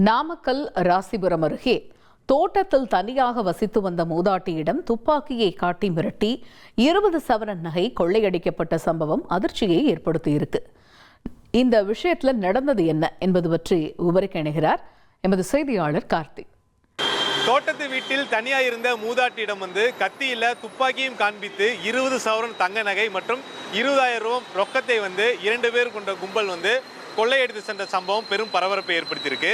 நாமக்கல் ராசிபுரம் அருகே தோட்டத்தில் தனியாக வசித்து வந்த மூதாட்டியிடம் துப்பாக்கியை காட்டி மிரட்டி 20 சவரன் நகை கொள்ளையடிக்கப்பட்ட சம்பவம் அதிர்ச்சியை ஏற்படுத்தியிருக்கு. இந்த விஷயத்தில் நடந்தது என்ன என்பது பற்றி விவரிக்க இணைகிறார் எமது செய்தியாளர் கார்த்திக். தோட்டத்து வீட்டில் தனியாக இருந்த மூதாட்டியிடம் கத்தியில துப்பாக்கியும் காண்பித்து 20 சவரன் தங்க நகை மற்றும் 20,000 ரூபாய் ரொக்கத்தை 2 பேர் கொண்ட கும்பல் கொள்ளையடித்து சென்ற சம்பவம் பெரும் பரபரப்பை ஏற்படுத்தியிருக்கு.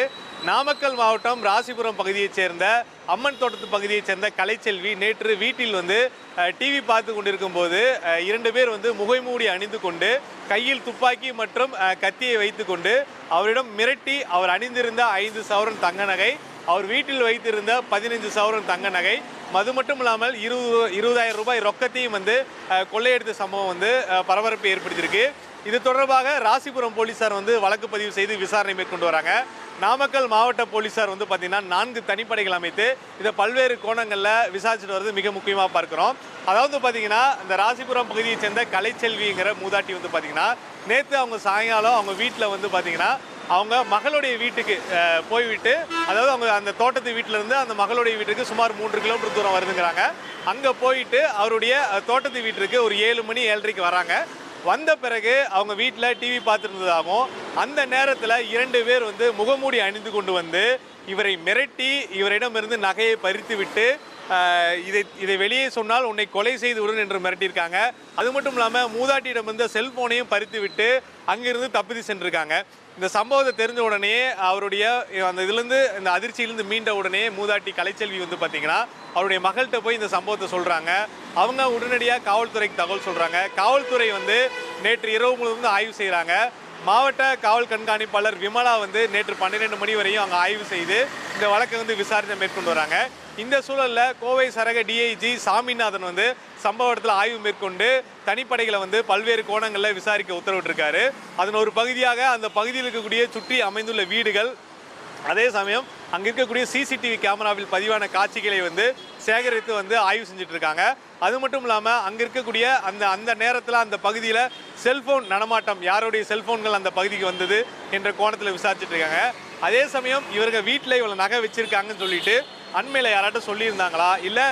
நாமக்கல் மாவட்டம் ராசிபுரம் பகுதியைச் சேர்ந்த அம்மன் தோட்டத்து பகுதியைச் சேர்ந்த கலைச்செல்வி நேற்று வீட்டில் டிவி பார்த்து கொண்டிருக்கும் போது 2 பேர் முகைமூடி அணிந்து கொண்டு கையில் துப்பாக்கி மற்றும் கத்தியை வைத்து கொண்டு அவரிடம் மிரட்டி அவர் அணிந்திருந்த 5 சவரன் தங்க நகை, அவர் வீட்டில் வைத்திருந்த 15 சவரன் தங்க நகை, அது மட்டும் இல்லாமல் 20,000 ரூபாய் ரொக்கத்தையும் கொள்ளையடித்த சம்பவம் பரபரப்பை ஏற்படுத்தியிருக்கு. இது தொடர்பாக ராசிபுரம் போலீசார் வழக்கு பதிவு செய்து விசாரணை மேற்கொண்டு வராங்க. நாமக்கல் மாவட்ட போலீசார் பார்த்தீங்கன்னா 4 தனிப்படைகள் அமைத்து இதை பல்வேறு கோணங்களில் விசாரிச்சுட்டு வருது மிக முக்கியமாக பார்க்குறோம். அதாவது பார்த்தீங்கன்னா இந்த ராசிபுரம் பகுதியை சேர்ந்த கலைச்செல்விங்கிற மூதாட்டி பார்த்தீங்கன்னா நேற்று அவங்க சாயங்காலம் அவங்க வீட்டில் பார்த்தீங்கன்னா அவங்க மகளுடைய வீட்டுக்கு போய்விட்டு, அதாவது அவங்க அந்த தோட்டத்து வீட்டிலேருந்து அந்த மகளுடைய வீட்டுக்கு சுமார் 3 கிலோமீட்டர் தூரம் வருதுங்கிறாங்க. அங்கே போயிட்டு அவருடைய தோட்டத்து வீட்டிற்கு ஒரு 7 மணி 7:30க்கு வராங்க. வந்த பிறகு அவங்க வீட்டில் டிவி பார்த்துருந்ததாகவும் அந்த நேரத்தில் 2 பேர் முகமூடி அணிந்து கொண்டு இவரை மிரட்டி இவரிடமிருந்து நகையை பறித்து விட்டு இதை வெளியே சொன்னால் உன்னை கொலை செய்து விடும் என்று மிரட்டியிருக்காங்க. அது மட்டும் இல்லாமல் மூதாட்டியிடம் செல்போனையும் பறித்து விட்டு அங்கிருந்து தப்பித்து சென்றிருக்காங்க. இந்த சம்பவத்தை தெரிஞ்ச உடனே அவருடைய அந்த இதுலேருந்து இந்த அதிர்ச்சியிலிருந்து மீண்ட உடனே மூதாட்டி கலைச்செல்வி பார்த்தீங்கன்னா அவருடைய மகள்கிட்ட போய் இந்த சம்பவத்தை சொல்கிறாங்க. அவங்க உடனடியாக காவல்துறைக்கு தகவல் சொல்கிறாங்க. காவல்துறை நேற்று இரவு முழுவதும் ஆய்வு செய்கிறாங்க. மாவட்ட காவல் கண்காணிப்பாளர் விமலா நேற்று 12 மணி வரையும் அங்கே ஆய்வு செய்து இந்த வழக்கை விசாரணை மேற்கொண்டு வராங்க. இந்த சூழலில் கோவை சரக டிஐஜி சாமிநாதன் சம்பவ இடத்துல ஆய்வு மேற்கொண்டு தனிப்படைகளை பல்வேறு கோணங்களில் விசாரிக்க உத்தரவிட்டிருக்காரு. அதன் ஒரு பகுதியாக அந்த பகுதியில் இருக்கக்கூடிய சுற்றி அமைந்துள்ள வீடுகள், அதே சமயம் அங்கே இருக்கக்கூடிய சிசிடிவி கேமராவில் பதிவான காட்சிகளை சேகரித்து ஆய்வு செஞ்சுட்டு இருக்காங்க. அது மட்டும் இல்லாமல் அங்கே இருக்கக்கூடிய அந்த நேரத்தில் அந்த பகுதியில் செல்ஃபோன் நடமாட்டம், யாருடைய செல்ஃபோன்கள் அந்த பகுதிக்கு வந்தது என்ற கோணத்தில் விசாரிச்சுட்டு இருக்காங்க. அதே சமயம் இவர்கள் வீட்டில் இவ்வளோ நகை வச்சுருக்காங்கன்னு சொல்லிட்டு அண்மையில் யாராட்டும் சொல்லியிருந்தாங்களா, இல்லை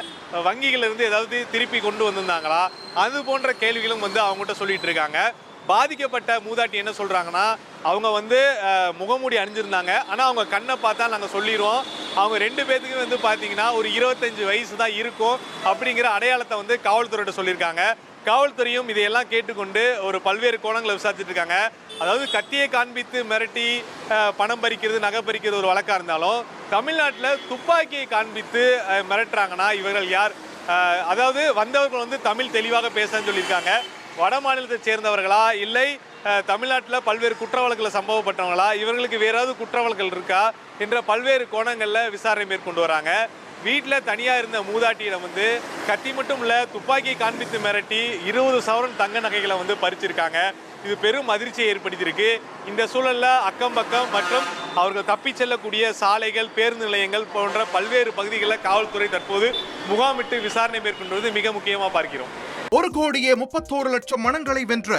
வங்கிகளிலிருந்து ஏதாவது திருப்பி கொண்டு வந்திருந்தாங்களா, அது போன்ற கேள்விகளும் அவங்ககிட்ட சொல்லிட்டு இருக்காங்க. பாதிக்கப்பட்ட மூதாட்டி என்ன சொல்கிறாங்கன்னா, அவங்க முகமூடி அணிஞ்சிருந்தாங்க, ஆனால் அவங்க கண்ணை பார்த்தா நாங்கள் சொல்லிடுவோம், அவங்க 2 பேர்த்துக்கும் பார்த்தீங்கன்னா ஒரு 25 வயசு தான் இருக்கும் அப்படிங்கிற அடையாளத்தை காவல்துறையிட்ட சொல்லியிருக்காங்க. காவல்துறையும் இதையெல்லாம் கேட்டுக்கொண்டு ஒரு பல்வேறு கோணங்களை விசாரிச்சுட்டு இருக்காங்க. அதாவது கத்தியை காண்பித்து மிரட்டி பணம் பறிக்கிறது, நகை பறிக்கிறது ஒரு வழக்காக இருந்தாலும் தமிழ்நாட்டில் துப்பாக்கியை காண்பித்து மிரட்டுறாங்கன்னா இவர்கள் யார்? அதாவது வந்தவர்கள் தமிழ் தெளிவாக பேசன்னு சொல்லியிருக்காங்க. வட மாநிலத்தை சேர்ந்தவர்களா, இல்லை தமிழ்நாட்டில் பல்வேறு குற்ற வழக்கில் சம்பவப்பட்டவங்களா, இவர்களுக்கு வேற ஏதாவது குற்ற வழக்குகள் இருக்கா என்ற பல்வேறு கோணங்களில் விசாரணை மேற்கொண்டு வராங்க. வீட்டில் தனியாக இருந்த மூதாட்டியிடம் கத்தி மட்டும் இல்லை துப்பாக்கியை காண்பித்து மிரட்டி 20 சவரன் தங்க நகைகளை பறிச்சிருக்காங்க. இது பெரும் அதிர்ச்சியை ஏற்படுத்தியிருக்கு. இந்த சூழலில் அக்கம் பக்கம் மற்றும் அவர்கள் தப்பி செல்லக்கூடிய சாலைகள், பேருந்து நிலையங்கள் போன்ற பல்வேறு பகுதிகளில் காவல்துறை தற்போது முகாமிட்டு விசாரணை மேற்கொண்டு மிக முக்கியமாக பார்க்கிறோம். 1,31,00,000 மனங்களை வென்ற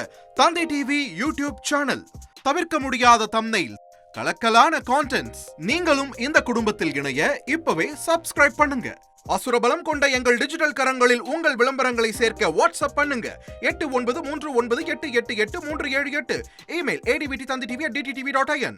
தந்தை டிவி யூடியூப் சேனல். தவிர்க்க முடியாத தம்ப்நெயில், கலக்கலான கான்டென்ட்ஸ். நீங்களும் இந்த குடும்பத்தில் இணைய இப்பவே சப்ஸ்கிரைப் பண்ணுங்க. அசுரபலம் கொண்ட எங்கள் டிஜிட்டல் கரங்களில் உங்கள் விளம்பரங்களை சேர்க்க வாட்ஸ்அப் பண்ணுங்க. 8939888838. Email advttv@dttv.in.